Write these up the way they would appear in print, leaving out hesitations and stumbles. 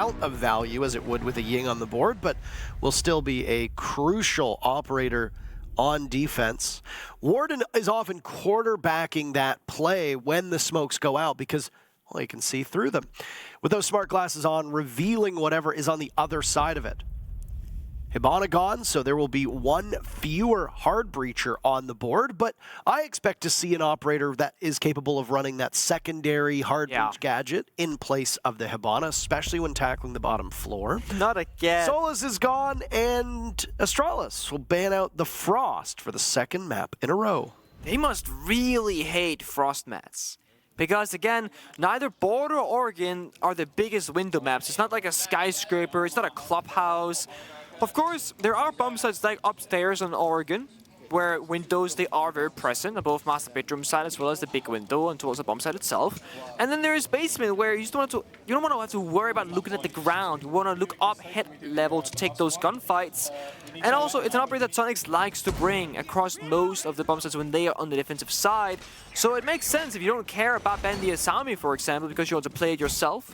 amount of value as it would with a Ying on the board, but will still be a crucial operator on defense. Warden is often quarterbacking that play when the smokes go out because, well, you can see through them. With those smart glasses on, revealing whatever is on the other side of it. Hibana gone, so there will be one fewer hard breacher on the board, but I expect to see an operator that is capable of running that secondary hard breach gadget in place of the Hibana, especially when tackling the bottom floor. Not again. Solas is gone, and Astralis will ban out the Frost for the second map in a row. They must really hate Frost mats. Because again, neither Border or Oregon are the biggest window maps. It's not like a skyscraper, it's not a clubhouse. Of course, there are bump sites like upstairs on Oregon, where windows, they are very present on both master bedroom side as well as the big window and towards the bump site itself. And then there is basement where you don't want to have to worry about looking at the ground. You want to look up head level to take those gunfights. And also, it's an operator that Soniqs likes to bring across most of the bump sites when they are on the defensive side. So it makes sense if you don't care about banning the Asami, for example, because you want to play it yourself.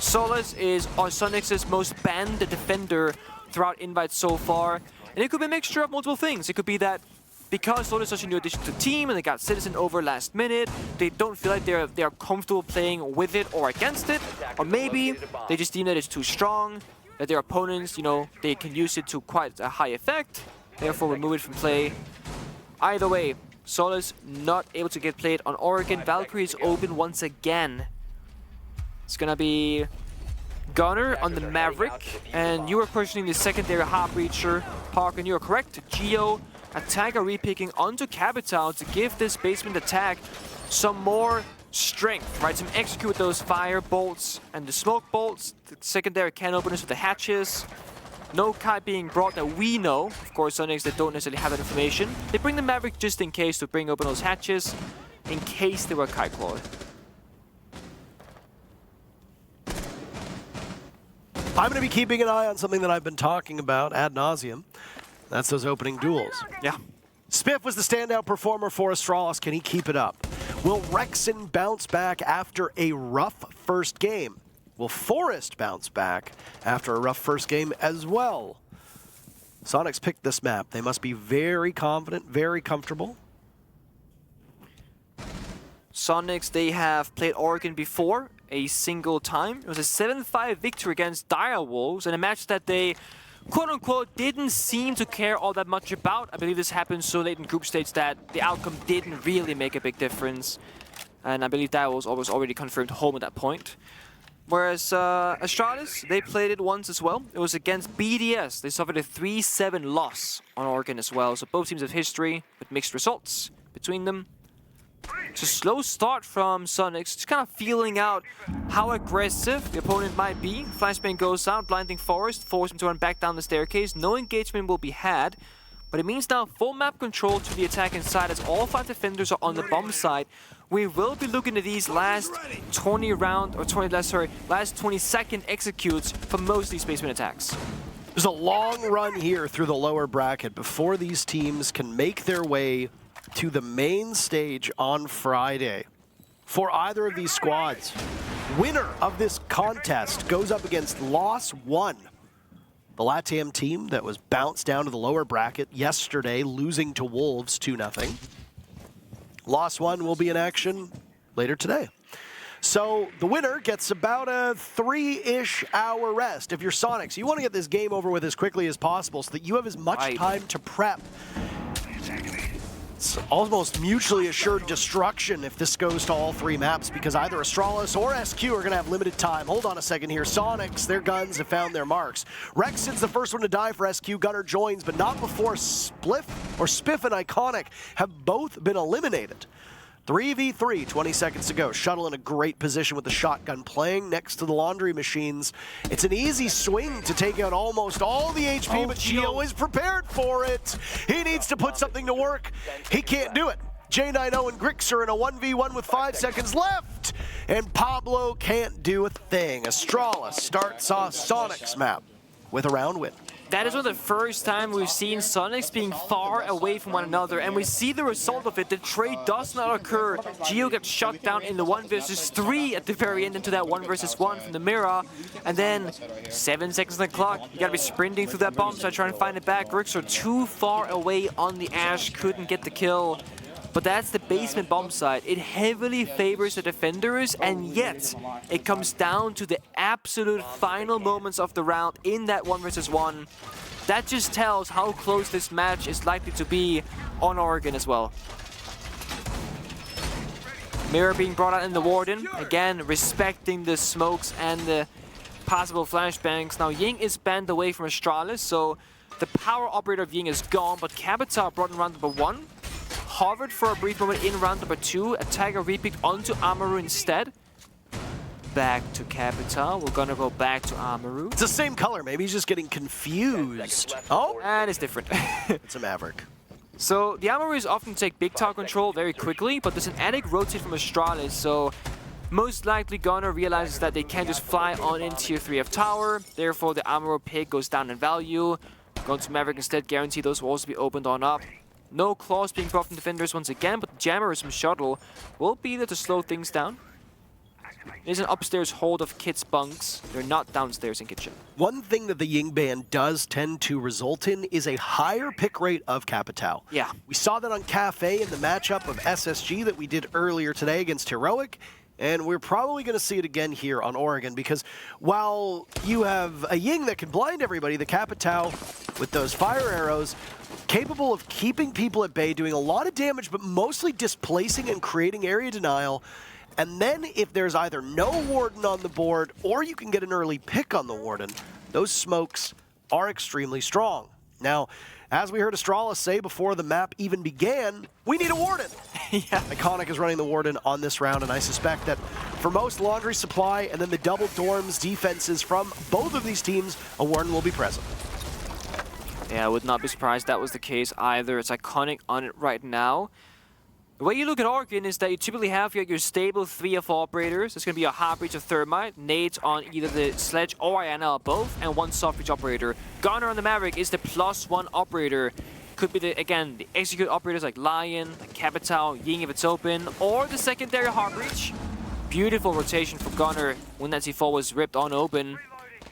Solas is Soniqs' most banned defender throughout Invite so far, and it could be a mixture of multiple things. It could be that because Solas is such a new addition to the team and they got Citizen over last minute, they don't feel like they are comfortable playing with it or against it, or maybe they just deem that it's too strong, that their opponents, they can use it to quite a high effect, therefore remove it from play. Either way, Solas not able to get played on Oregon. Valkyrie is open once again. It's gonna be Gunner on the Maverick, and you are questioning the secondary hard breacher. Park, and you are correct. Geo, attacker repicking onto Capital to give this basement attack some more strength, right? To execute those fire bolts and the smoke bolts, the secondary can openers with the hatches. No kite being brought that we know. Of course, Soniqs, they don't necessarily have that information. They bring the Maverick just in case to bring open those hatches, in case they were kite clawed. I'm going to be keeping an eye on something that I've been talking about ad nauseum. That's those opening duels. Yeah. Spiff was the standout performer for Astralis. Can he keep it up? Will Rexon bounce back after a rough first game? Will Forest bounce back after a rough first game as well? Soniqs picked this map. They must be very confident, very comfortable. Soniqs, they have played Oregon before a single time. It was a 7-5 victory against Direwolves in a match that they, quote-unquote, didn't seem to care all that much about. I believe this happened so late in group stage that the outcome didn't really make a big difference. And I believe Direwolves was already confirmed home at that point. Whereas Astralis, they played it once as well. It was against BDS. They suffered a 3-7 loss on Oregon as well. So both teams have history with mixed results between them. It's a slow start from Soniqs, just kind of feeling out how aggressive the opponent might be. Flashbang goes out, blinding Forest, force him to run back down the staircase. No engagement will be had, but it means now full map control to the attack inside as all 5 defenders are on the bomb side. We will be looking at these last 20 second executes for most of these basement attacks. There's a long run here through the lower bracket before these teams can make their way to the main stage on Friday. For either of these squads, winner of this contest goes up against Loss 1, the LATAM team that was bounced down to the lower bracket yesterday, losing to Wolves 2-0. Loss 1 will be in action later today. So the winner gets about a 3-ish hour rest. If you're Soniqs, you want to get this game over with as quickly as possible so that you have as much time to prep. It's almost mutually assured destruction if this goes to all 3 maps, because either Astralis or SQ are going to have limited time. Hold on a second here. Soniqs, their guns have found their marks. Rexon's the first one to die for SQ. Gunner joins, but not before Spiff and Iconic have both been eliminated. 3v3, 20 seconds to go. Shuttle in a great position with the shotgun playing next to the laundry machines. It's an easy swing to take out almost all the HP, but Gio is prepared for it. He needs to put something to work. He can't do it. J90 and Grix are in a 1v1 with 5 seconds left, and Pablo can't do a thing. Astralis starts off Soniqs map with a round win. that is one of the first time we've seen Soniqs being far away from one another, and we see the result of it. The trade does not occur. Gio gets shot down in the 1 versus 3 at the very end into that 1 versus 1 from the mirror, and then 7 seconds on the clock. You gotta be sprinting through that bomb site, trying to find it back. Grixer too far away on the Ash, couldn't get the kill. But that's the basement bomb site. It heavily favors the defenders, and yet it comes down to the absolute final moments of the round in that 1 versus 1. That just tells how close this match is likely to be on Oregon as well. Mirror being brought out in the Warden. Again, respecting the smokes and the possible flashbangs. Now Ying is banned away from Astralis, so the power operator of Ying is gone, but Capita brought in round number 1. Hovered for a brief moment in round number 2. A Tiger repicked onto Amaru instead. Back to Capita. We're gonna go back to Amaru. It's the same color. Maybe he's just getting confused. Oh, And it's different. it's a Maverick. So the Amarus often take big tower control very quickly, but there's an attic rotate from Astralis, so most likely Gunnar realizes that they can't just fly on in tier 3 of tower. Therefore, the Amaru pick goes down in value. Going to Maverick instead, guarantee those will also be opened on up. No claws being brought from defenders once again, but the Jammers from Shuttle will be there to slow things down. There's an upstairs hold of kids' bunks. They're not downstairs in kitchen. One thing that the Ying ban does tend to result in is a higher pick rate of Capitao. Yeah. We saw that on Cafe in the matchup of SSG that we did earlier today against Heroic, and we're probably going to see it again here on Oregon, because while you have a Ying that can blind everybody, the Capitao with those fire arrows, capable of keeping people at bay, doing a lot of damage, but mostly displacing and creating area denial. And then if there's either no Warden on the board or you can get an early pick on the Warden, those smokes are extremely strong. Now, as we heard Astralis say before the map even began, we need a Warden. Yeah. Iconic is running the Warden on this round, and I suspect that for most Laundry Supply and then the double dorms defenses from both of these teams, a Warden will be present. Yeah, I would not be surprised that was the case either. It's Iconic on it right now. The way you look at Oregon is that you typically have your stable 3 of operators. There's going to be a hard breach of Thermite, nades on either the Sledge or INL both, and 1 soft breach operator. Gunnar on the Maverick is the +1 operator. Could be, the execute operators like Lion, like Capitao, Ying if it's open, or the secondary hard breach. Beautiful rotation for Gunnar when that C4 was ripped on open.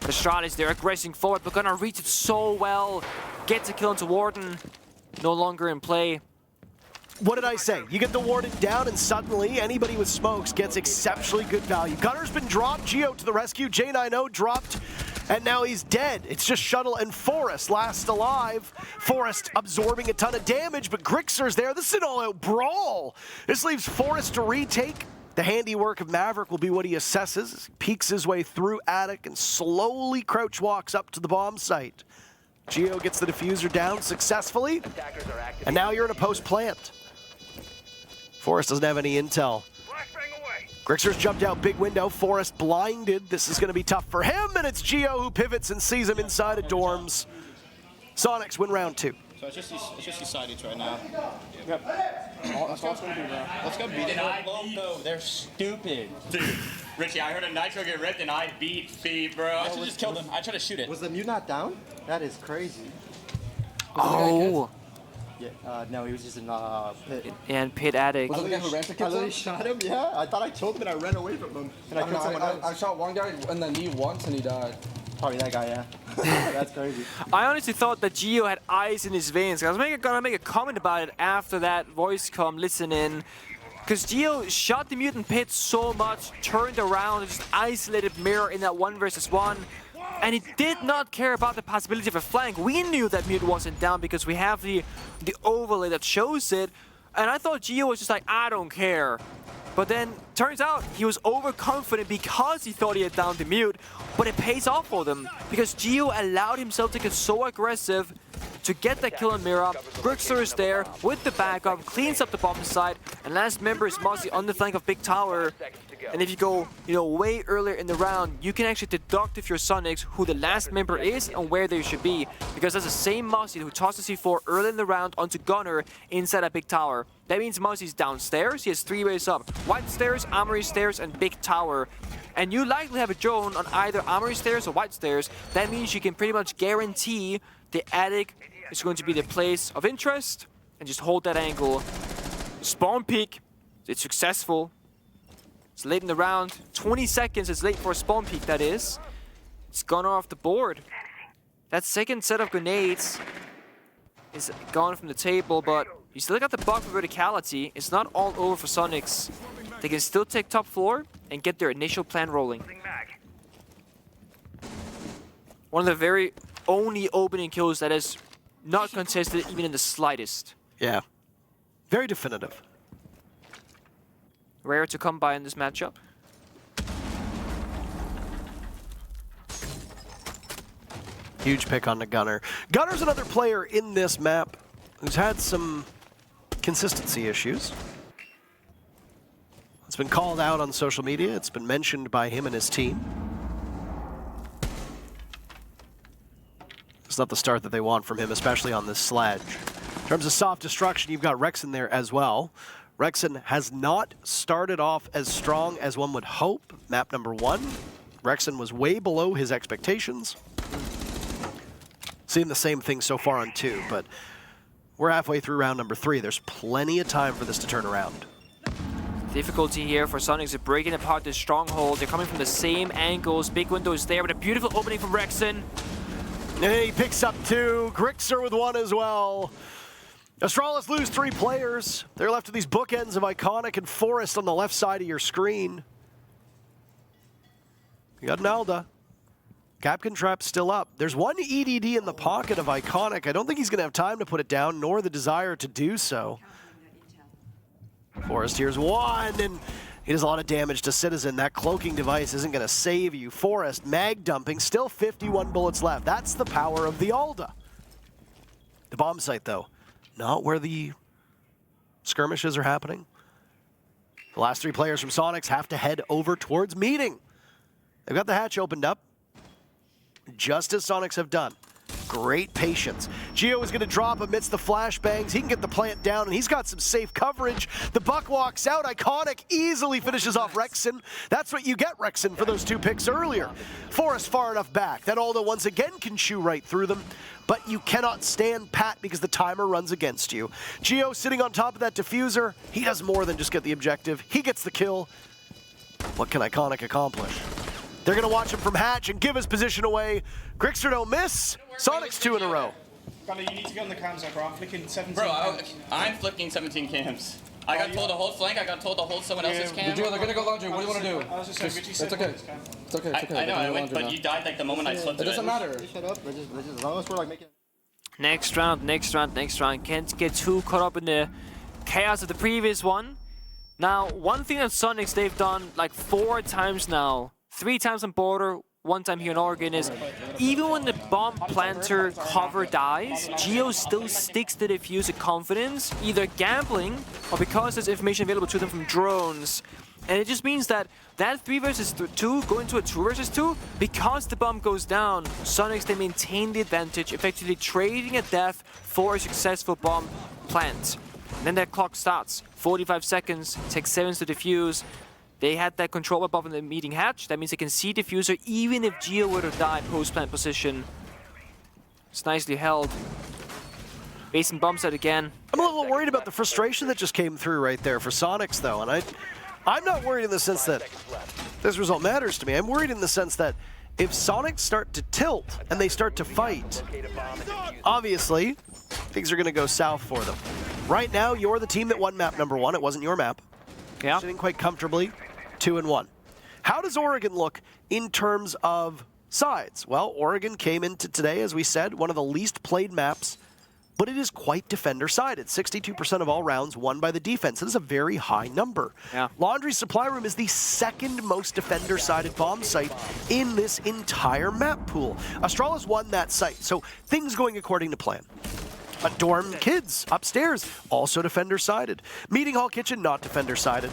The Astralis, they're aggressing forward, but Gunnar reads it so well. Gets a kill into Warden. No longer in play. What did I say? You get the Warden down and suddenly anybody with smokes gets exceptionally good value. Gunner's been dropped, Gio to the rescue, J90 dropped, and now he's dead. It's just Shuttle and Forrest last alive. Forrest absorbing a ton of damage, but Grixer's there. This is an all-out brawl. This leaves Forrest to retake. The handiwork of Maverick will be what he assesses. He peeks his way through attic and slowly crouch walks up to the bomb site. Gio gets the diffuser down successfully, and now you're in a post-plant. Forrest doesn't have any intel. Grixer's jumped out big window. Forrest blinded. This is going to be tough for him, and it's Gio who pivots and sees him inside of dorms. Soniqs win round 2. So it's just these side eats right now. Yep. That's all it's going to be, bro. Let's go beat them. No, they're stupid. Dude, Richie, I heard a Nitro get ripped and I beat Feed, bro. I should just kill them. I tried to shoot it. Was the mute not down? That is crazy. Oh. Yeah, no, he was just in pit. And pit attic. Was it the guy who ran to I literally shot him, yeah. I thought I killed him and I ran away from him. And I killed someone else. I shot one guy in the knee once and he died. Probably that guy, yeah. That's crazy. I honestly thought that Gio had ice in his veins. I was gonna make a comment about it after that voice comm, listen in. Because Gio shot the mutant pit so much, turned around and just isolated Mirror in that 1 versus 1. And he did not care about the possibility of a flank. We knew that mute wasn't down because we have the overlay that shows it. And I thought Gio was just like, I don't care. But then, turns out, he was overconfident because he thought he had downed the mute. But it pays off for them, because Gio allowed himself to get so aggressive to get that kill on Mira. Grixer is there with the backup, cleans up the bottom side, and last member is Mozzie on the flank of Big Tower. And if you go, way earlier in the round, you can actually deduct if you're Soniqs who the last member is and where they should be. Because that's the same Muzzy who tossed the C4 early in the round onto Gunner inside a big tower. That means Muzzy's downstairs. He has 3 ways up. White stairs, Armory stairs, and big tower. And you likely have a drone on either Armory stairs or White stairs. That means you can pretty much guarantee the attic is going to be the place of interest. And just hold that angle. Spawn peek. It's successful. It's late in the round. 20 seconds is late for a spawn peek, that is. It's gone off the board. That second set of grenades is gone from the table, but you still got the bug for verticality. It's not all over for Soniqs. They can still take top floor and get their initial plan rolling. One of the very only opening kills that is not contested even in the slightest. Yeah. Very definitive. Rare to come by in this matchup. Huge pick on the Gunner. Gunner's another player in this map who's had some consistency issues. It's been called out on social media. It's been mentioned by him and his team. It's not the start that they want from him, especially on this sledge. In terms of soft destruction, you've got Rexen there as well. Rexen has not started off as strong as one would hope. Map number 1. Rexen was way below his expectations. Seeing the same thing so far on 2, but we're halfway through round number 3. There's plenty of time for this to turn around. Difficulty here for Soniqs of breaking apart this stronghold. They're coming from the same angles. Big window is there, but a beautiful opening from Rexen. And he picks up 2. Grixer with 1 as well. Astralis lose 3 players. They're left with these bookends of Iconic and Forest on the left side of your screen. You got Nalda. Capcan Trap still up. There's 1 EDD in the pocket of Iconic. I don't think he's going to have time to put it down, nor the desire to do so. Forest here's 1, and he does a lot of damage to Citizen. That cloaking device isn't going to save you. Forest, mag dumping, still 51 bullets left. That's the power of the Alda. The bomb site, though. Not where the skirmishes are happening. The last 3 players from Soniqs have to head over towards meeting. They've got the hatch opened up, just as Soniqs have done. Great patience. Geo is going to drop amidst the flashbangs. He can get the plant down, and he's got some safe coverage. The buck walks out. Iconic easily finishes off Rexen. That's what you get, Rexen, for those 2 picks earlier. Forest far enough back that Alda once again can chew right through them, but you cannot stand pat because the timer runs against you. Geo sitting on top of that diffuser. He does more than just get the objective. He gets the kill. What can Iconic accomplish? They're going to watch him from hatch and give his position away. Grixer don't miss. Soniqs 2 in a row. Gunner, you need to get on the cams, bro. I'm flicking 17 Bro, cams. I'm flicking 17 cams. I got told to hold flank, I got told to hold someone else's cam. They're gonna go laundry. What do you want to do? I was just saying, Richie It's said okay. hold his cam. It's okay. It's okay. I know, They're I gonna went, go but laundry you died like the moment I slipped It to doesn't matter. Shut up. As long as we're like making. Next round. Can't get too caught up in the chaos of the previous one. Now, one thing that Soniqs they've done like 4 times now, 3 times on border, 1 time here in Oregon, is even when the bomb planter cover dies, Geo still sticks to the diffuse with confidence, either gambling or because there's information available to them from drones. And it just means that 3 versus 2 going to a 2 versus 2, because the bomb goes down, Soniqs they maintain the advantage, effectively trading a death for a successful bomb plant. And then that clock starts. 45 seconds, takes 7 to defuse. They had that control above in the meeting hatch. That means they can see diffuser even if Geo were to die post-plant position. It's nicely held. Basin bumps out again. I'm a little worried about the frustration that just came through right there for Soniqs, though. And I'm not worried in the sense that this result matters to me. I'm worried in the sense that if Soniqs start to tilt and they start to fight, obviously, things are going to go south for them. Right now, you're the team that won map number 1. It wasn't your map. Yeah. Sitting quite comfortably, 2-1. How does Oregon look in terms of sides? Well, Oregon came into today, as we said, one of the least played maps, but it is quite defender-sided. 62% of all rounds won by the defense. That is a very high number. Yeah. Laundry Supply Room is the 2nd most defender-sided bomb site in this entire map pool. Astralis won that site, so things going according to plan. Dorm kids upstairs, also defender-sided. Meeting hall kitchen, not defender-sided.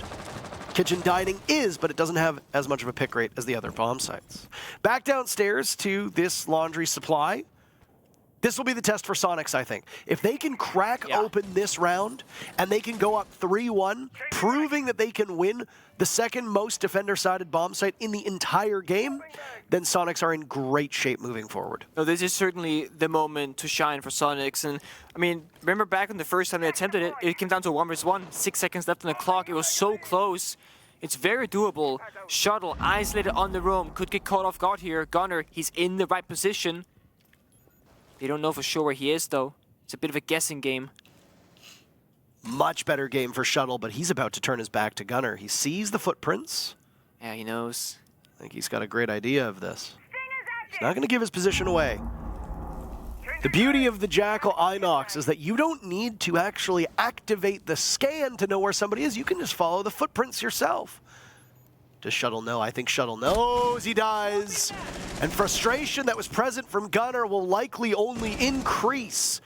Kitchen dining is, but it doesn't have as much of a pick rate as the other bomb sites. Back downstairs to this laundry supply. This will be the test for Soniqs, I think. If they can crack open this round and they can go up 3-1, proving that they can win the second most defender-sided bomb site in the entire game, then Soniqs are in great shape moving forward. No, this is certainly the moment to shine for Soniqs. And I mean, remember back when the first time they attempted it, it came down to 1 vs 1, 6 seconds left on the clock. It was so close. It's very doable. Shuttle isolated on the roam, could get caught off guard here. Gunner, he's in the right position. They don't know for sure where he is, though. It's a bit of a guessing game. Much better game for Shuttle, but he's about to turn his back to Gunner. He sees the footprints. Yeah, he knows. I think he's got a great idea of this. He's not going to give his position away. The beauty of the Jackal Inox is that you don't need to actually activate the scan to know where somebody is. You can just follow the footprints yourself. Does Shuttle know? I think Shuttle knows. He dies. And frustration that was present from Gunner will likely only increase.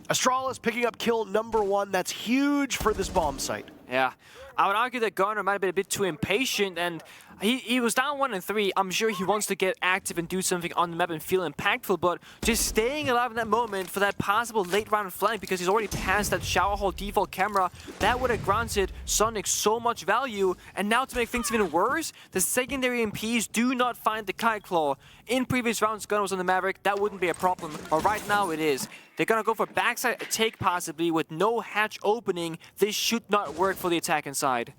Astralis picking up kill number 1. That's huge for this bomb site. Yeah. I would argue that Gunner might have been a bit too impatient, and he was down 1 and 3. I'm sure he wants to get active and do something on the map and feel impactful, but just staying alive in that moment for that possible late round flank, because he's already passed that shower hall default camera, that would have granted Soniqs so much value. And now to make things even worse, the secondary MPs do not find the Kite Claw. In previous rounds, Gunner was on the Maverick, that wouldn't be a problem, but right now it is. They're gonna go for backside take possibly with no hatch opening. This should not work for the attack inside.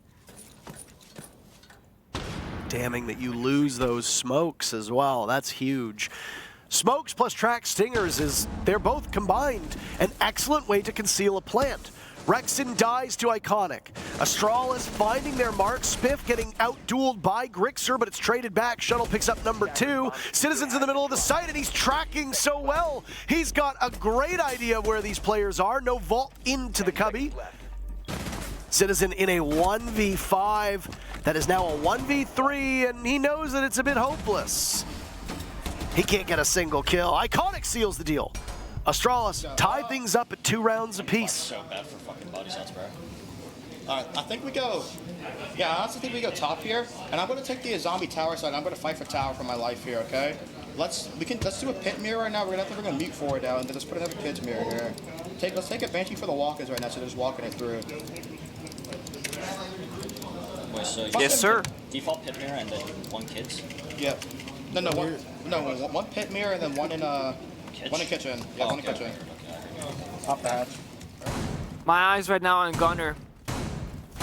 Damning that you lose those smokes as well. That's huge. Smokes plus track stingers they're both combined. An excellent way to conceal a plant. Rexon dies to Iconic. Astralis finding their mark. Spiff getting out-dueled by Grixer, but it's traded back. Shuttle picks up number 2. Citizen's in the middle of the site, and he's tracking so well. He's got a great idea of where these players are. No vault into the cubby. Citizen in a 1v5 that is now a 1v3, and he knows that it's a bit hopeless. He can't get a single kill. Iconic seals the deal. Astralis tie things up at 2 rounds apiece. So bad for fucking body shots, bro. Alright, I think we go... Yeah, I honestly think we go top here, and I'm going to take the zombie tower side. I'm going to fight for tower for my life here, okay? Let's do a pit mirror right now. We're gonna mute forward now, and then let's put another pit mirror here. Let's take a Banshee for the walk-ins right now, so they're just walking it through. Wait, so Yes, sir. Default pit mirror and then 1 kids? Yep. One pit mirror and then one in kitchen. Yeah, one in kitchen. Not bad. My eyes right now on Gunner.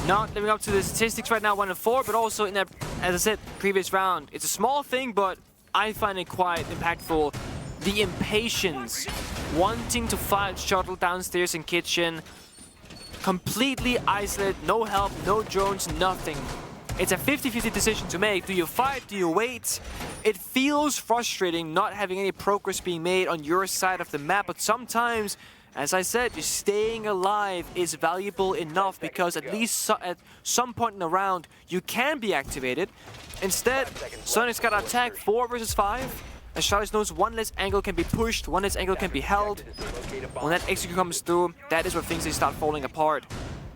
Not living up to the statistics right now, 1 and 4, but also in that, as I said, previous round. It's a small thing, but I find it quite impactful. The impatience, wanting to fight Shuttle downstairs in kitchen, completely isolated, no help, no drones, nothing. It's a 50-50 decision to make. Do you fight? Do you wait? It feels frustrating not having any progress being made on your side of the map, but sometimes, as I said, just staying alive is valuable enough, because at least at some point in the round, you can be activated. Instead, Soniqs got attacked 4 versus 5. Astralis knows one less angle can be pushed, one less angle can be held. When that execute comes through, that is where things start falling apart.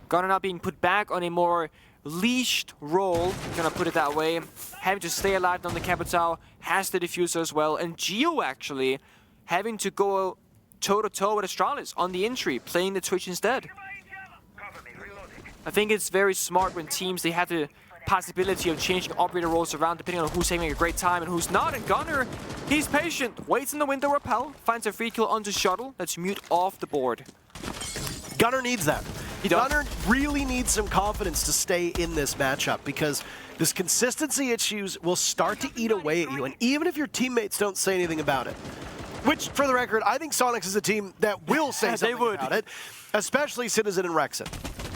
Gunner now being put back on a more leashed role, gonna put it that way. Having to stay alive on the capital, has the diffuser as well. And Geo actually having to go toe-to-toe with Astralis on the entry, playing the Twitch instead. I think it's very smart when teams, they have the possibility of changing operator roles around depending on who's having a great time and who's not. And Gunner, he's patient, waits in the window repel, finds a free kill onto Shuttle. Let's mute off the board. Gunner needs that. He does. Gunner really needs some confidence to stay in this matchup, because this consistency issues will start to eat away at you, and even if your teammates don't say anything about it, which, for the record, I think Soniqs is a team that will say something about it, especially Citizen and Rexon.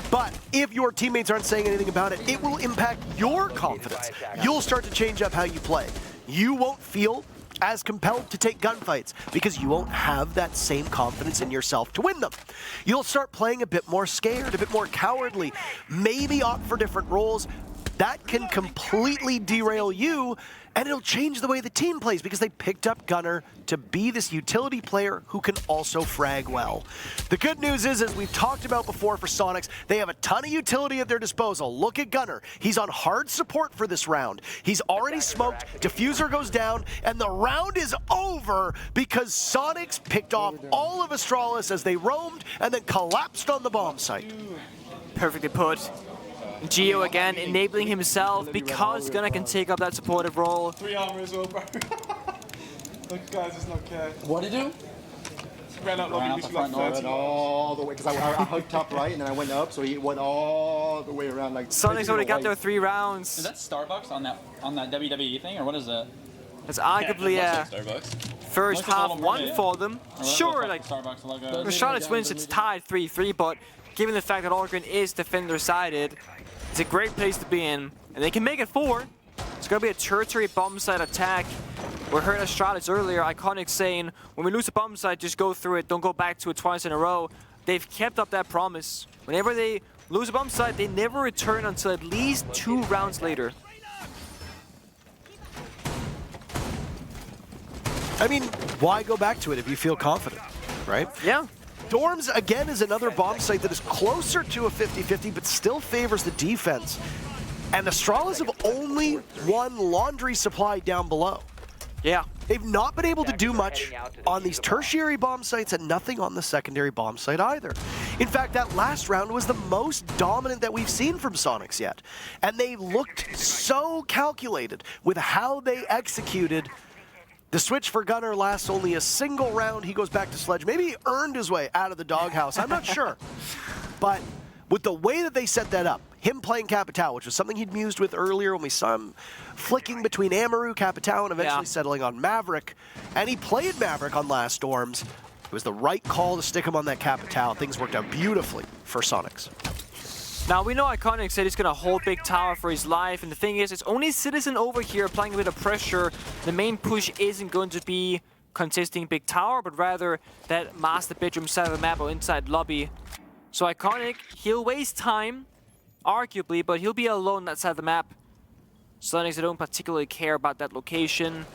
But if your teammates aren't saying anything about it, it will impact your confidence. You'll start to change up how you play. You won't feel as compelled to take gunfights because you won't have that same confidence in yourself to win them. You'll start playing a bit more scared, a bit more cowardly, maybe opt for different roles. that can completely derail you, and it'll change the way the team plays because they picked up Gunnar to be this utility player who can also frag well. The good news is, as we've talked about before for Soniqs, they have a ton of utility at their disposal. Look at Gunnar. He's on hard support for this round. He's already smoked, diffuser goes down, and the round is over because Soniqs picked off all of Astralis as they roamed and then collapsed on the bomb site. Perfectly put. Geo again enabling himself because Gunnar can take up that supportive role. 3 armor as well, bro. Look, guys, it's not care. What did he do? Ran out lobby, the front door, went all the way, because I hooked up right, and then I went up, so he went all the way around like. Soniqs already got their 3 rounds. Is that Starbucks on that WWE thing, or what is that? It's arguably Starbucks. first Looks like a half Little one Mermaid. for them. Or Sure, what like the Starbucks logo. the Charlotte wins, it's tied 3-3, but given the fact that Oregon is defender-sided, it's a great place to be in, and they can make it 4. It's going to be a tertiary bomb site attack. We heard Astralis earlier, Iconic saying, when we lose a bomb site, just go through it, don't go back to it twice in a row. They've kept up that promise. Whenever they lose a bomb site, they never return until at least 2 rounds later. I mean, why go back to it if you feel confident, right? Yeah. Dorms, again, is another bomb site that is closer to a 50-50, but still favors the defense. And Astralis have only one laundry supply down below. Yeah. They've not been able to do much on these tertiary bomb sites and nothing on the secondary bomb site either. In fact, that last round was the most dominant that we've seen from Soniqs yet. And they looked so calculated with how they executed. The switch for Gunnar lasts only a single round. He goes back to Sledge. Maybe he earned his way out of the doghouse. I'm not sure. But with the way that they set that up, him playing Capitao, which was something he'd mused with earlier when we saw him flicking between Amaru, Capitao, and eventually settling on Maverick. And he played Maverick on last Storms. It was the right call to stick him on that Capitao. Things worked out beautifully for Soniqs. Now, we know Iconic said he's going to hold big tower for his life, and the thing is, it's only Citizen over here applying a bit of pressure. The main push isn't going to be contesting big tower, but rather that master bedroom side of the map or inside lobby. So Iconic, he'll waste time, arguably, but he'll be alone that side of the map. Soniqs, they don't particularly care about that location.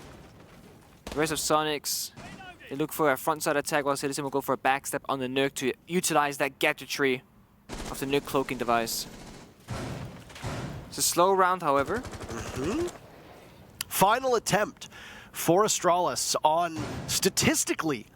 The rest of Soniqs, they look for a frontside attack, while Citizen will go for a backstep on the Nuke to utilize that gadgetry of the Nuke cloaking device. It's a slow round, however. Final attempt for Astralis on, statistically,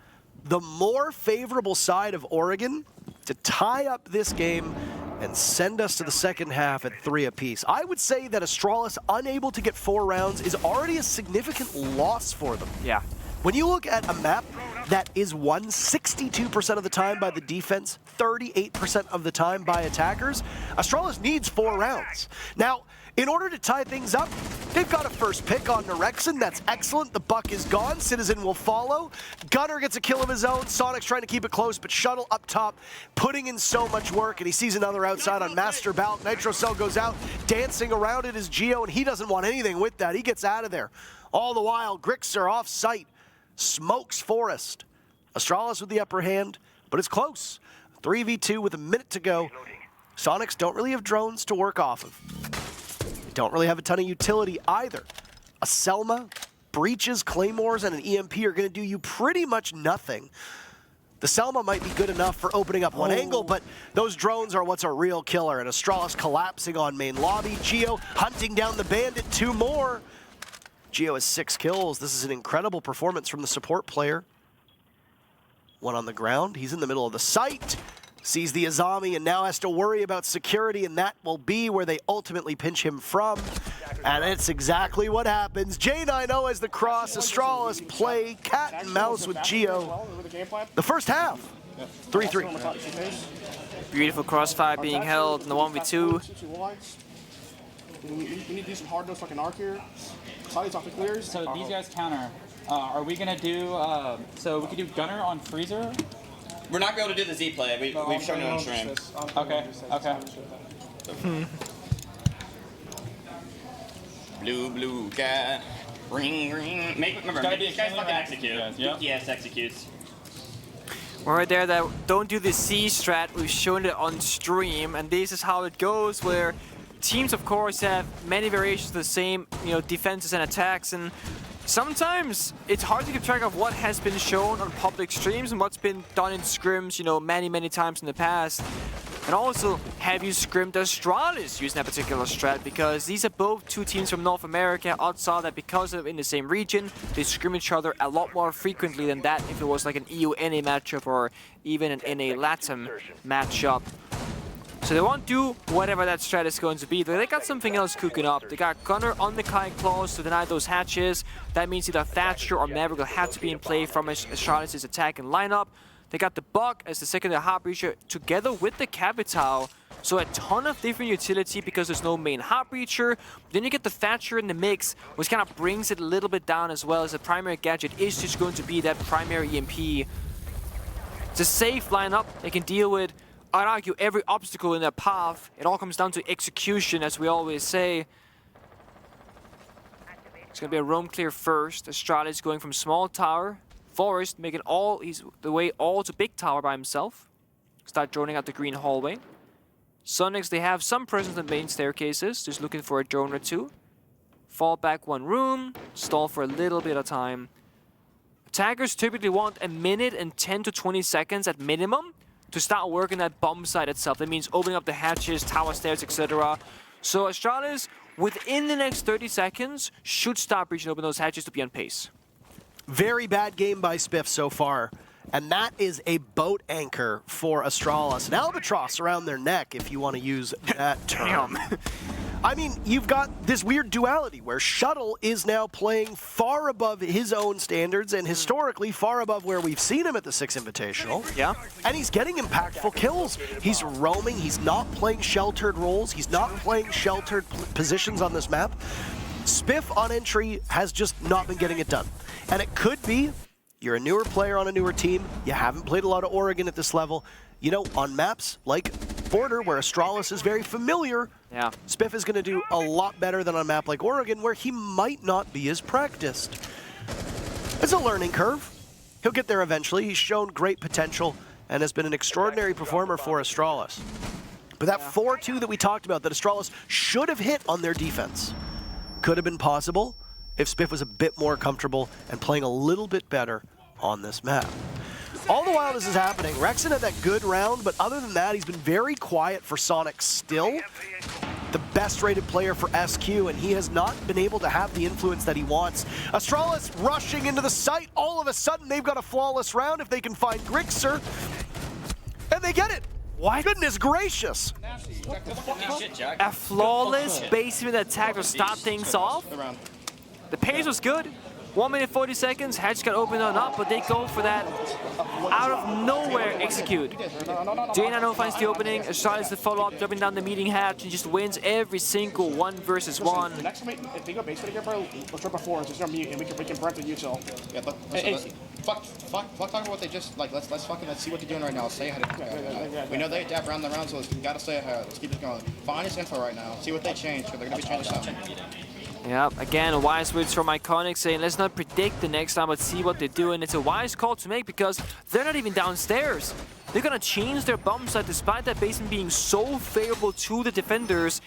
the more favorable side of Oregon to tie up this game and send us to the second half at 3 apiece. I would say that Astralis unable to get 4 rounds is already a significant loss for them. Yeah. When you look at a map that is won 62% of the time by the defense, 38% of the time by attackers, Astralis needs 4 rounds. Now, in order to tie things up, they've got a first pick on Narexen. That's excellent. The buck is gone. Citizen will follow. Gunnar gets a kill of his own. Soniqs trying to keep it close, but Shuttle up top, putting in so much work, and he sees another outside on Master Bout. Nitro Cell goes out, dancing around it is Geo, and he doesn't want anything with that. He gets out of there. All the while, Grixer off site, smokes Forest. Astralis with the upper hand, but it's close. 3v2 with a minute to go. Soniqs don't really have drones to work off of. Don't really have a ton of utility either. A Selma, breaches, claymores, and an EMP are going to do you pretty much nothing. The Selma might be good enough for opening up one angle, but those drones are what's a real killer. And Astralis collapsing on main lobby. Geo hunting down the bandit, 2 more. Geo has 6 kills. This is an incredible performance from the support player. 1 on the ground. He's in the middle of the site. Sees the Azami and now has to worry about security, and that will be where they ultimately pinch him from. And it's exactly what happens. J90 as the cross. Astralis play cat and mouse with Geo. The first half. 3-3. Beautiful crossfire being held in the 1v2. We need to do some hard nose fucking arc here. Side's off the clears. So these guys counter. Are we gonna do? So we could do Gunner on Freezer. We're not going to be able to do the Z play. We've shown it on stream. Okay. Okay. Blue cat. Ring. Remember, gotta be these guys extremely fucking fast. execute. Yeah. Yes, executes. We're right there that don't do the C strat. We've shown it on stream, and this is how it goes, where teams, of course, have many variations of the same, defenses and attacks, and sometimes it's hard to keep track of what has been shown on public streams and what's been done in scrims, many times in the past. And also, have you scrimmed Astralis using that particular strat? Because these are both two teams from North America. Odds are that because they're in the same region, they scrim each other a lot more frequently than that if it was like an EU-NA matchup or even an NA-LATAM matchup. So they won't do whatever that strat is going to be. They got something else cooking up. They got Gunner on the Kite Claws to deny those hatches. That means either Thatcher or Maverick will have to be in play from Astralis' attack and lineup. They got the Bug as the secondary Heart Breacher together with the Capital. So a ton of different utility because there's no main Heart Breacher. Then you get the Thatcher in the mix, which kind of brings it a little bit down as well, as the primary gadget is just going to be that primary EMP. It's a safe lineup. They can deal with, I'd argue, every obstacle in their path. It all comes down to execution, as we always say. It's going to be a roam clear first. Astralis going from small tower. Forest making the way all to big tower by himself. Start droning out the green hallway. Soniqs, they have some presence in main staircases, just looking for a drone or two. Fall back one room, stall for a little bit of time. Attackers typically want a minute and 10 to 20 seconds at minimum to start working that bomb site itself. That means opening up the hatches, tower stairs, etc. So Astralis, within the next 30 seconds, should start breaching open those hatches to be on pace. Very bad game by Spiff so far, and that is a boat anchor for Astralis. An albatross around their neck, if you want to use that term. I mean, you've got this weird duality where Shuttle is now playing far above his own standards and historically far above where we've seen him at the Six Invitational. Yeah. And he's getting impactful kills. He's roaming, he's not playing sheltered roles, he's not playing sheltered positions on this map. Spiff on entry has just not been getting it done. And it could be you're a newer player on a newer team, you haven't played a lot of Oregon at this level. On maps like Border, where Astralis is very familiar, yeah, Spiff is going to do a lot better than on a map like Oregon, where he might not be as practiced. It's a learning curve. He'll get there eventually. He's shown great potential and has been an extraordinary performer for Astralis. But that 4-2 that we talked about, that Astralis should have hit on their defense, could have been possible if Spiff was a bit more comfortable and playing a little bit better on this map. All the while this is happening, Rexon had that good round, but other than that, he's been very quiet for Soniqs still. The best rated player for SQ, and he has not been able to have the influence that he wants. Astralis rushing into the site. All of a sudden, they've got a flawless round if they can find Grixer. And they get it. Why? Goodness gracious. A flawless basement attack to start things off. The pace was good. 1 minute 40 seconds, hatch got opened on up, but they go for that out of nowhere execute. J9 finds the opening, Astralis the follow-up, dropping down the meeting hatch, and just wins every single 1 versus 1. The next time, if they go base again, bro, let's drop before, just gonna mute, and we can prep the util. Yeah, fuck talking about what they just, let's see what they're doing right now. Stay ahead. We know they adapt round the round, so we gotta stay ahead. Let's keep it going. Find this info right now. See what they change, because they're gonna be changing something. Yeah, again, wise words from Iconic saying, let's not predict the next time, but see what they do. And it's a wise call to make because they're not even downstairs. They're going to change their bomb site despite that basement being so favorable to the defenders.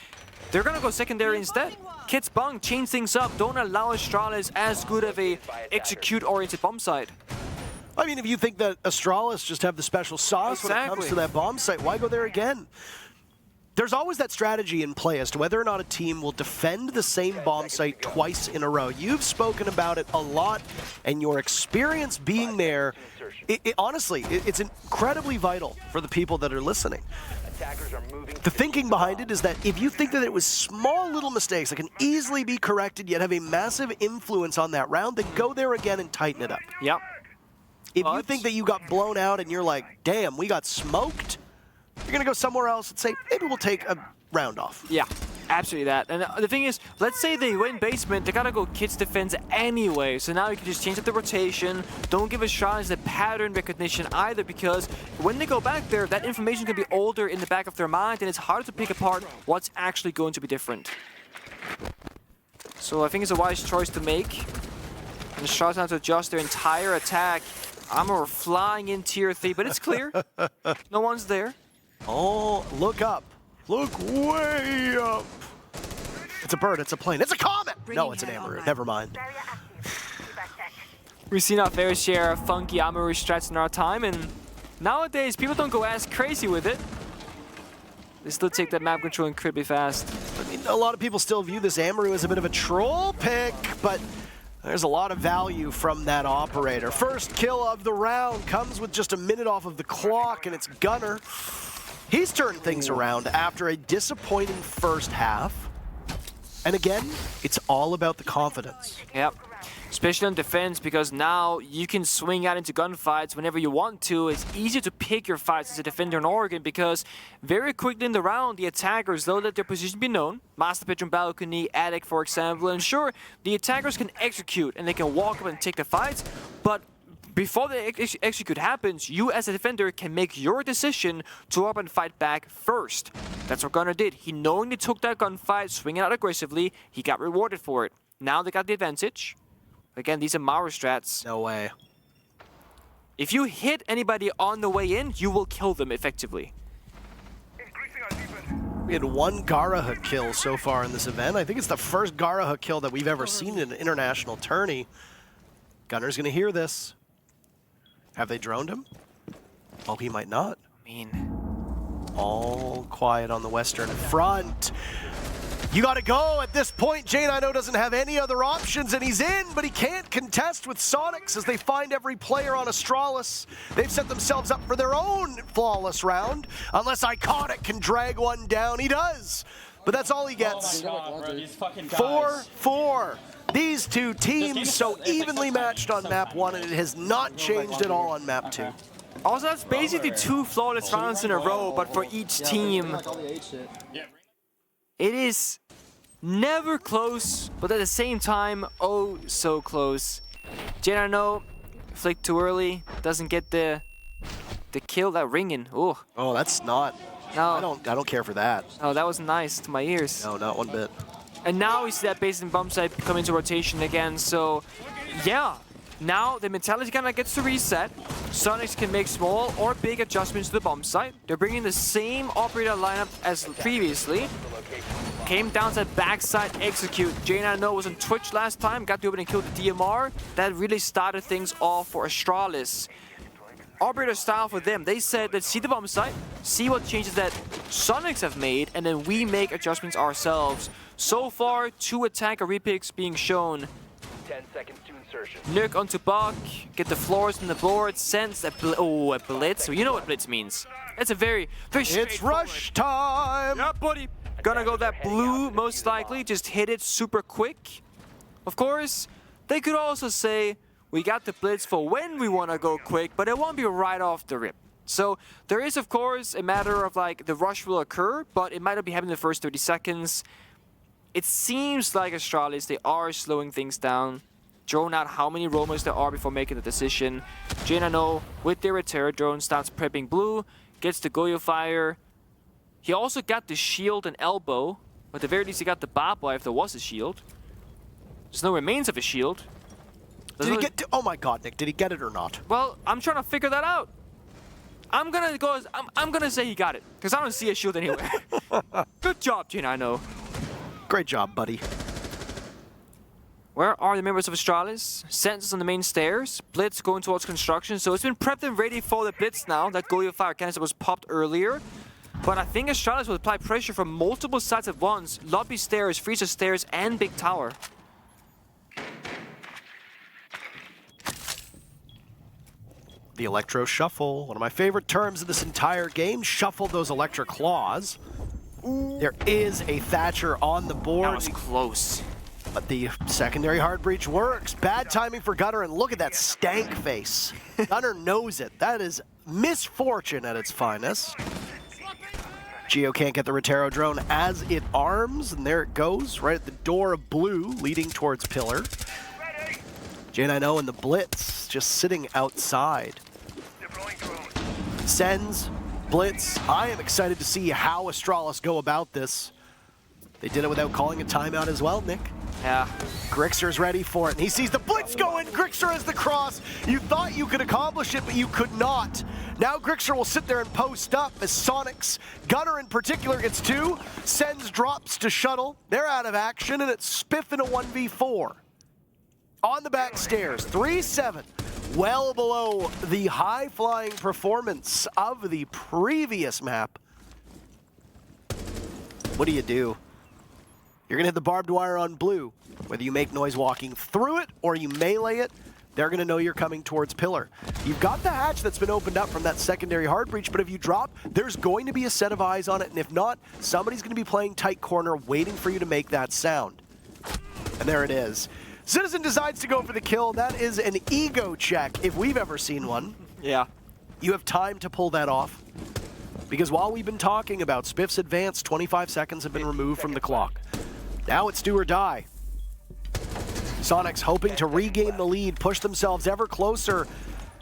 They're going to go secondary instead. Kids Bung, change things up. Don't allow Astralis as good of a execute-oriented bomb site. I mean, if you think that Astralis just have the special sauce when it comes to that bomb site, why go there again? There's always that strategy in play as to whether or not a team will defend the same bomb site twice in a row. You've spoken about it a lot, and your experience being there, honestly, it's incredibly vital for the people that are listening. The thinking behind it is that if you think that it was small little mistakes that can easily be corrected yet have a massive influence on that round, then go there again and tighten it up. Yep. If you think that you got blown out and you're like, damn, we got smoked, you're going to go somewhere else and say, maybe we'll take a round off. Yeah, absolutely that. And the thing is, let's say they win basement, they got to go kids defense anyway. So now you can just change up the rotation. Don't give Astralis the pattern recognition either, because when they go back there, that information can be older in the back of their mind, and it's hard to pick apart what's actually going to be different. So I think it's a wise choice to make. And Astralis have to adjust their entire attack. Armor flying in tier 3, but it's clear. No one's there. Oh, look up. Look way up. It's a bird, it's a plane, it's a comet! No, it's an Amaru, never mind. We've seen our fair share of funky Amaru strats in our time, and nowadays people don't go as crazy with it. They still take that map control incredibly fast. I mean, a lot of people still view this Amaru as a bit of a troll pick, but there's a lot of value from that operator. First kill of the round comes with just a minute off of the clock, and it's Gunner. He's turned things around after a disappointing first half. And again, it's all about the confidence. Yep. Especially on defense, because now you can swing out into gunfights whenever you want to. It's easier to pick your fights as a defender in Oregon because very quickly in the round, the attackers, they'll let their position be known. Master bedroom, balcony, attic, for example. And sure, the attackers can execute and they can walk up and take the fights, but before the execute happens, you as a defender can make your decision to up and fight back first. That's what Gunner did. He knowingly took that gunfight, swinging out aggressively. He got rewarded for it. Now they got the advantage. Again, these are Maru strats. No way. If you hit anybody on the way in, you will kill them effectively. We had one Garaha kill so far in this event. I think it's the first Garaha kill that we've ever seen in an international tourney. Gunner's gonna hear this. Have they droned him? Oh, he might not. I mean, all quiet on the Western front. You gotta go at this point. J9O doesn't have any other options, and he's in, but he can't contest with Soniqs as they find every player on Astralis. They've set themselves up for their own flawless round. Unless Iconic can drag one down, he does. But that's all he gets. Oh my God, bro, these fucking guys. 4-4. These two teams so evenly matched on map 1, and it has not changed at all on map 2. also, that's basically 2 flawless rounds in a row, but for each team. It is never close, but at the same time, oh so close. J9O flicked too early, doesn't get the kill, that ringing. Ooh. Oh, that's not. No. I don't care for that. Oh, that was nice to my ears. No, not one bit. And now we see that base and bump site come into rotation again, so yeah. Now the mentality kind of gets to reset. Soniqs can make small or big adjustments to the bomb site. They're bringing the same operator lineup as previously. Came down to that backside execute. J9O was on Twitch last time, got to open and kill the DMR. That really started things off for Astralis. Operator style for them, they said, let's see the bomb site, see what changes that Soniqs have made, and then we make adjustments ourselves. So far, 2 attacker repicks being shown. 10 seconds to insertion. Nuke onto Buck, get the floors on the board, sense a blitz. So you know what blitz means. It's a very It's rush time! Yeah, buddy. Gonna go that blue, most likely. Just hit it super quick. Of course, they could also say, we got the blitz for when we want to go quick, but it won't be right off the rip. So there is, of course, a matter of like the rush will occur, but it might not be happening in the first 30 seconds. It seems like Astralis, they are slowing things down. Drone out how many roamers there are before making the decision. J9O, with their Terror drone, starts prepping blue, gets the Goyo fire. He also got the shield and elbow, but at the very least he got the barbed wire if there was a shield. There's no remains of a shield. Did he get to, oh my God, Nick, did he get it or not? Well, I'm trying to figure that out. I'm gonna say he got it, because I don't see a shield anywhere. Good job, J9O. Great job, buddy. Where are the members of Astralis? Sensors on the main stairs. Blitz going towards construction. So it's been prepped and ready for the Blitz now. That Goyo fire canister was popped earlier. But I think Astralis will apply pressure from multiple sides at once. Lobby stairs, freezer stairs, and big tower. The Electro Shuffle, one of my favorite terms in this entire game. Shuffle those Electra Claws. There is a Thatcher on the board. That was close. But the secondary hard breach works. Bad timing for Gunner, and look at that stank face. Gunner knows it. That is misfortune at its finest. Geo can't get the Rotero drone as it arms, and there it goes, right at the door of blue, leading towards Pillar. J9O and the Blitz just sitting outside. Sends, Blitz. I am excited to see how Astralis go about this. They did it without calling a timeout as well, Nick. Yeah. Grixer's ready for it, and he sees the Blitz going. Grixer has the cross. You thought you could accomplish it, but you could not. Now Grixer will sit there and post up as Soniqs, Gunner in particular, gets 2, sends drops to Shuttle. They're out of action, and it's Spiff in a 1v4. On the back stairs, 3-7. Well below the high-flying performance of the previous map. What do? You're going to hit the barbed wire on blue. Whether you make noise walking through it or you melee it, they're going to know you're coming towards pillar. You've got the hatch that's been opened up from that secondary hard breach, but if you drop, there's going to be a set of eyes on it, and if not, somebody's going to be playing tight corner waiting for you to make that sound. And there it is. Citizen decides to go for the kill. That is an ego check, if we've ever seen one. Yeah. You have time to pull that off. Because while we've been talking about Spiff's advance, 25 seconds have been removed from the clock. Now it's do or die. Soniqs hoping to regain the lead, push themselves ever closer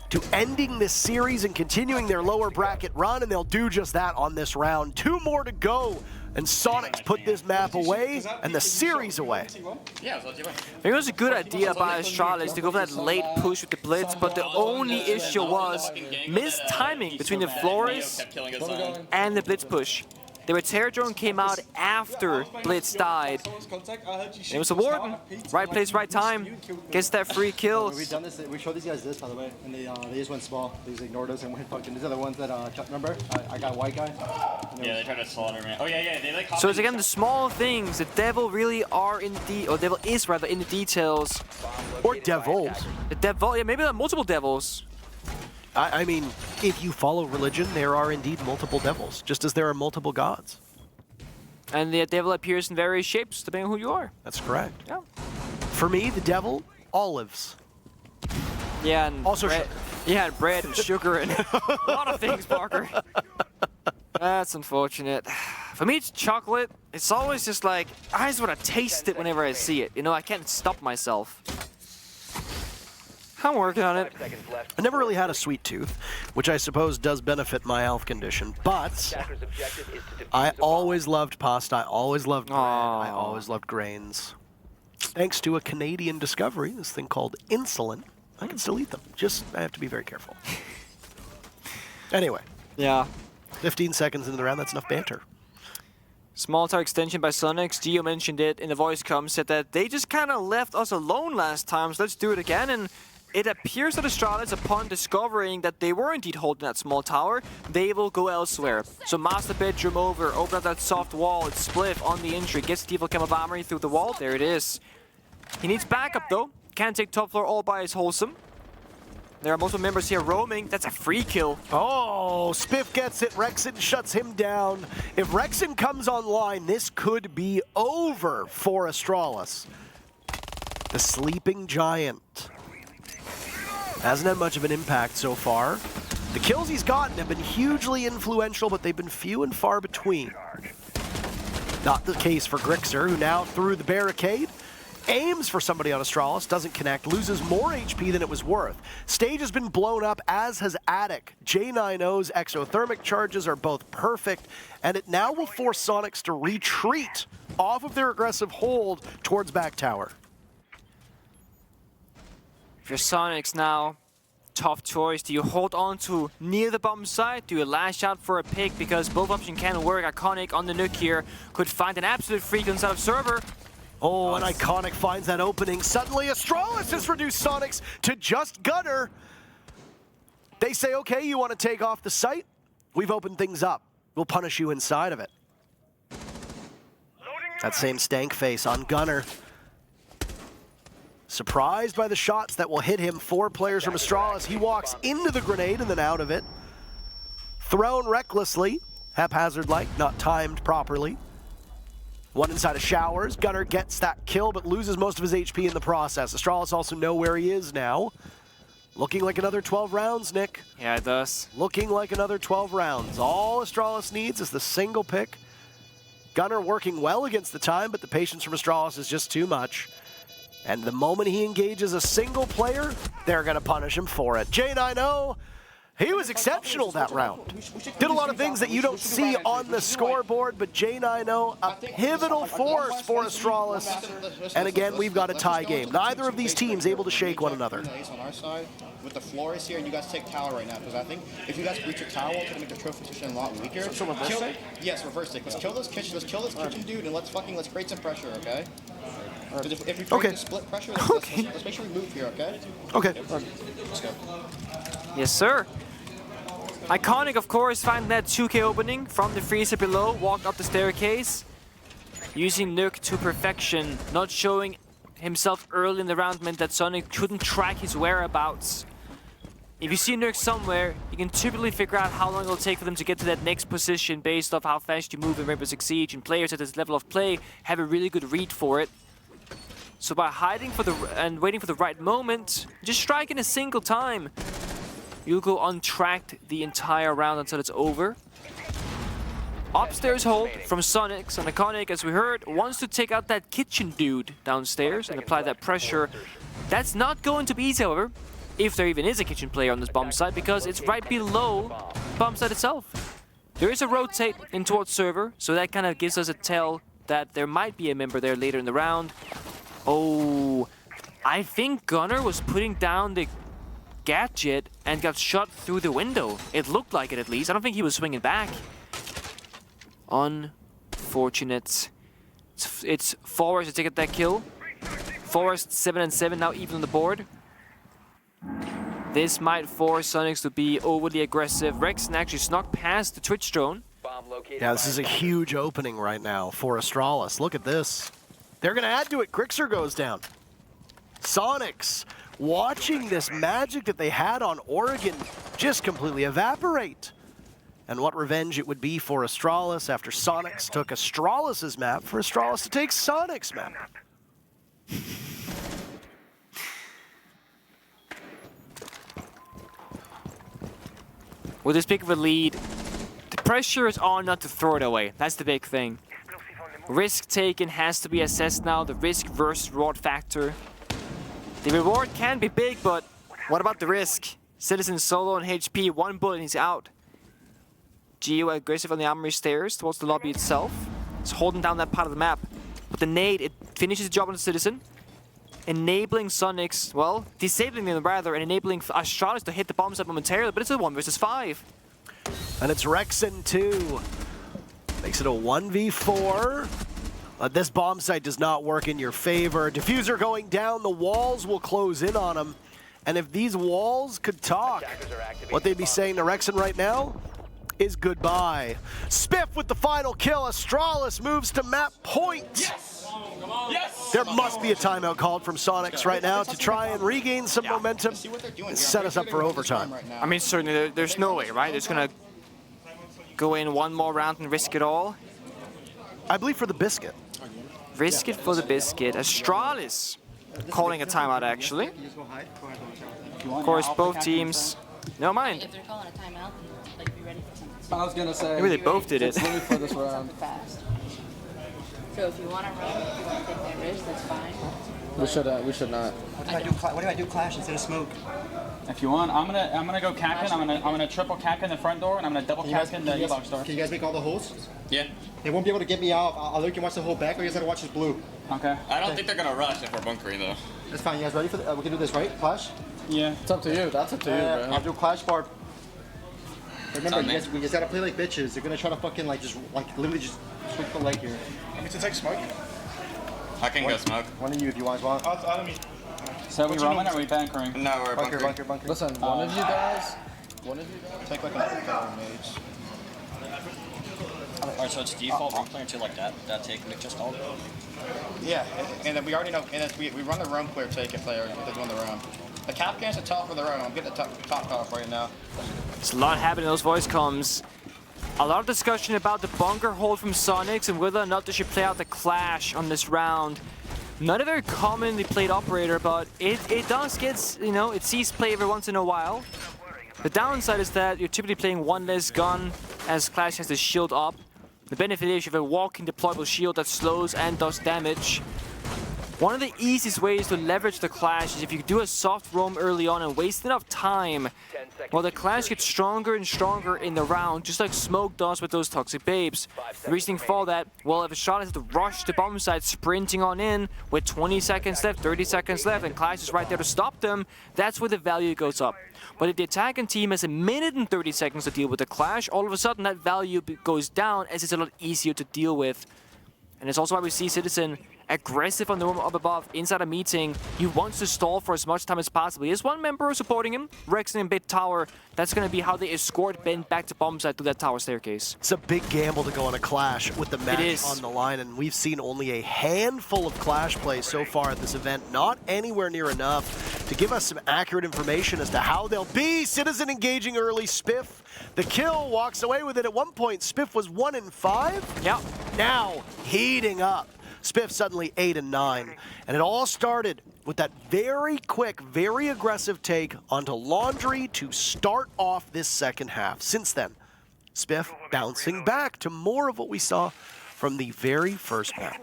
to ending this series and continuing their lower bracket run, and they'll do just that on this round. 2 more to go, and Soniqs put this map away and the series away. Yeah, so I think it was a good idea by Astralis to go for that late push with the blitz, but the only issue was missed timing between the floors and the blitz push. The Terror drone came out after Blitz died. It was a Warden. Right place, right time. Gets that free kill. We've done this. We showed these guys this, by the way, and they just went small. They just ignored us and went fucking. These are the ones that remember. I got white guy. Yeah, they tried to slaughter me. Oh yeah. They like. So it's again the small things. The devil really are in the, or devil is rather in the details. Or devils. The devil, yeah, maybe there are multiple devils. I mean, if you follow religion, there are indeed multiple devils, just as there are multiple gods. And the devil appears in various shapes, depending on who you are. That's correct. Yeah. For me, the devil, olives. Yeah, and also bread. Yeah, and bread and sugar and a lot of things, Parker. That's unfortunate. For me, it's chocolate. It's always just like, I just want to taste it whenever I see it. You know, I can't stop myself. I'm working on it. I never really had a sweet tooth, which I suppose does benefit my health condition, but I always loved pasta, I always loved bread, I always loved grains. Thanks to a Canadian discovery, this thing called insulin, I can still eat them. Just, I have to be very careful. Anyway. Yeah. 15 seconds into the round, that's enough banter. Small tower extension by Soniqs. Gio mentioned it in the voice comm, said that they just kind of left us alone last time, so let's do it again. And it appears that Astralis, upon discovering that they were indeed holding that small tower, they will go elsewhere. So master bedroom over, open up that soft wall, it's Spliff on the entry, gets the evil Chem of Armory through the wall, there it is. He needs backup though, can't take top floor all by his wholesome. There are multiple members here roaming, that's a free kill. Oh, Spiff gets it, Rexon shuts him down. If Rexon comes online, this could be over for Astralis. The sleeping giant. Hasn't had much of an impact so far. The kills he's gotten have been hugely influential, but they've been few and far between. Not the case for Grixer, who now through the barricade, aims for somebody on Astralis, doesn't connect, loses more HP than it was worth. Stage has been blown up, as has Attic. J9O's exothermic charges are both perfect, and it now will force Soniqs to retreat off of their aggressive hold towards back tower. For Soniqs now, tough choice. Do you hold on to near the bomb site? Do you lash out for a pick? Because both options can work. Iconic on the nuke here could find an absolute freak inside of server. Oh, and Iconic finds that opening. Suddenly, Astralis has reduced Soniqs to just Gunner. They say, okay, you want to take off the site? We've opened things up. We'll punish you inside of it. That same stank face on Gunner. Surprised by the shots that will hit him. 4 players from Astralis. He walks into the grenade and then out of it. Thrown recklessly, haphazard-like, not timed properly. One inside of showers. Gunner gets that kill, but loses most of his HP in the process. Astralis also know where he is now. Looking like another 12 rounds, Nick. Yeah, it does. Looking like another 12 rounds. All Astralis needs is the single pick. Gunner working well against the time, but the patience from Astralis is just too much. And the moment he engages a single player, they're going to punish him for it. J9O He was exceptional that round. Did a lot of things that you don't see on the scoreboard, but J9O, a pivotal force for Astralis. And again, we've got a tie game. Neither of these teams able to shake one another. On our side, with the Flores here, and you guys take tower right now, because I think if you guys breach your tower, it's gonna make the trophy position a lot weaker. So reverse take? Yes, reverse take. Let's kill this kitchen dude, and let's create some pressure, okay? Because if we break the split pressure, let's make sure we move here, okay? Okay. Let's go. Yes, sir. Iconic, of course, finding that 2K opening from the freezer below, walked up the staircase, using Nuke to perfection, not showing himself early in the round meant that Sonic couldn't track his whereabouts. If you see Nuke somewhere, you can typically figure out how long it'll take for them to get to that next position based off how fast you move in Rainbow Six Siege, and players at this level of play have a really good read for it. So by hiding and waiting for the right moment, just striking a single time, you'll go untracked the entire round until it's over. Upstairs hold from Soniqs, and Iconic, as we heard, wants to take out that kitchen dude downstairs and apply that pressure. That's not going to be easy, however, if there even is a kitchen player on this bomb site, because it's right below the bomb site itself. There is a rotate in towards server, so that kind of gives us a tell that there might be a member there later in the round. Oh, I think Gunner was putting down the gadget and got shot through the window. It looked like it, at least. I don't think he was swinging back. Unfortunate. It's Forrest to get that kill. Forrest 7-7 now, even on the board. This might force Soniqs to be overly aggressive. Rexon actually snuck past the Twitch drone. Yeah, this is a huge opening right now for Astralis. Look at this. They're going to add to it. Grixer goes down. Soniqs watching this magic that they had on Oregon just completely evaporate. And what revenge it would be for Astralis after Soniqs took Astralis' map for Astralis to take Soniqs' map. With this big of a lead, the pressure is on not to throw it away. That's the big thing. Risk taken has to be assessed now, the risk versus reward factor. The reward can be big, but what about the risk? Citizen solo on HP, one bullet and he's out. Geo aggressive on the armory stairs towards the lobby itself. He's holding down that part of the map. But the nade, it finishes the job on the Citizen. Enabling Soniqs, well, disabling them rather, and enabling Astralis to hit the bomb site momentarily, but it's a 1 versus 5. And it's Rexon 2. Makes it a 1v4. This bomb site does not work in your favor. Diffuser going down, the walls will close in on him. And if these walls could talk, what they'd be saying to Rexon right now is goodbye. Spiff with the final kill. Astralis moves to map point. Yes! Yes! There must be a timeout called from Soniqs right now to try and regain some momentum and set us up for overtime. I mean, certainly there's no way, right? It's gonna go in one more round and risk it all. I believe for the biscuit. Risk it for the biscuit. Astralis calling a timeout, actually. Of course, both teams. No mind. If they're calling a timeout, then like be ready for something. I was gonna say. Maybe they both did it. It's literally for this round. Fast. So if you want to run, if you want to take that risk, that's fine. We should not. What do I do clash instead of smoke? If you want, I'm gonna go captain. I'm gonna triple captain the front door, and I'm gonna double captain the E-box door. Can you guys make all the holes? Yeah. They won't be able to get me out. I'll let you watch the whole back, or you guys gotta watch this blue. Okay. I don't think they're gonna rush if we're bunkering though. That's fine. You guys ready for the, we can do this, right? Clash? Yeah. It's up to you. That's up to you, bro. I'll do clash bar. Remember, on, we just gotta play like bitches. They're gonna try to fucking literally just switch the leg here. I mean, to take smoke. I can go smoke. One of you if you guys want. I mean, So are we roaming or are we bunkering? No, we're Bunker, bunkering. bunker. Listen, one of you guys. Take like a mage. Alright, so it's default room clear until like that take Nick just called? Yeah, and then we already know, and then we run the roam clear take if they're doing the roam. The Capcan's the top of the roam. I'm getting the top off right now. There's a lot happening in those voice comms. A lot of discussion about the bunker hold from Soniqs and whether or not they should play out the clash on this round. Not a very commonly played operator, but it does get, you know, it sees play every once in a while. The downside is that you're typically playing one less gun as Clash has the shield up. The benefit is you have a walking deployable shield that slows and does damage. One of the easiest ways to leverage the clash is if you do a soft roam early on and waste enough time. Well, the clash gets stronger and stronger in the round, just like Smoke does with those toxic babes. The reasoning for that, well, if Astralis has to rush the bomb site sprinting on in with 20 seconds left, 30 seconds left, and Clash is right there to stop them, that's where the value goes up. But if the attacking team has a minute and 30 seconds to deal with the clash, all of a sudden that value goes down as it's a lot easier to deal with. And it's also why we see Citizen aggressive on the room up above inside a meeting. He wants to stall for as much time as possible. He has one member supporting him, Rexon in mid tower. That's going to be how they escort Ben back to bomb site through that tower staircase. It's a big gamble to go on a clash with the match on the line, and we've seen only a handful of clash plays so far at this event, not anywhere near enough to give us some accurate information as to how they'll be. Citizen engaging early, Spiff. The kill, walks away with it. At one point, Spiff was 1 in 5. Yep. Now heating up. Spiff suddenly 8 and 9. And it all started with that very quick, very aggressive take onto Laundry to start off this second half. Since then, Spiff bouncing back to more of what we saw from the very first map.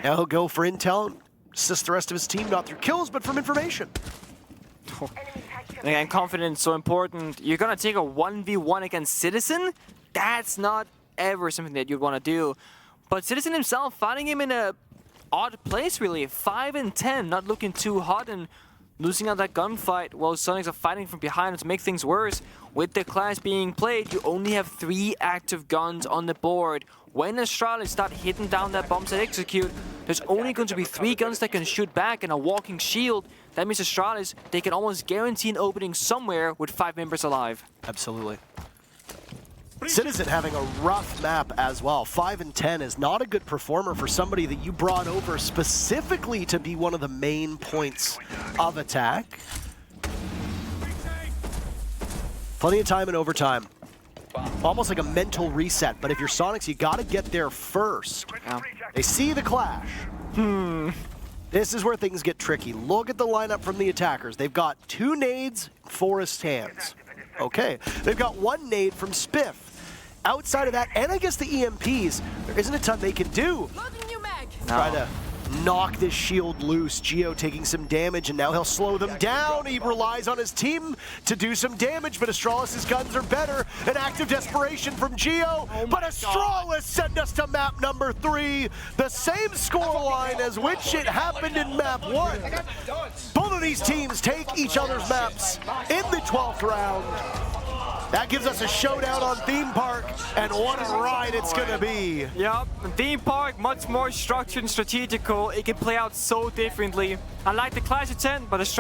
Now he'll go for intel, assist the rest of his team, not through kills, but from information. Again, confidence so important. You're gonna take a 1v1 against Citizen? That's not ever something that you'd want to do. But Citizen himself finding him in a odd place, really. 5 and 10, not looking too hot and losing out that gunfight while Soniqs are fighting from behind to make things worse. With the clash being played, you only have 3 active guns on the board. When Astralis start hitting down that bomb site execute, there's only going to be 3 guns that can shoot back and a walking shield. That means Astralis, they can almost guarantee an opening somewhere with 5 members alive. Absolutely. Citizen having a rough map as well. 5 and 10 is not a good performer for somebody that you brought over specifically to be one of the main points of attack. Plenty of time in overtime. Almost like a mental reset, but if you're Soniqs, you gotta get there first. Yeah. They see the clash. This is where things get tricky. Look at the lineup from the attackers. They've got 2 nades, Forest hands. Okay, they've got 1 nade from Spiff. Outside of that, and I guess the EMPs, there isn't a ton they can do. Try to knock this shield loose. Geo taking some damage, and now he'll slow them down. He relies on his team to do some damage, but Astralis' guns are better. An act of desperation from Geo, but Astralis send us to map number 3. The same scoreline as which it happened in map 1. Both of these teams take each other's maps in the 12th round. That gives us a showdown on Theme Park, and what a ride it's gonna be. Yep, Theme Park, much more structured and strategical. It can play out so differently. I like the Clash of 10, but Astralis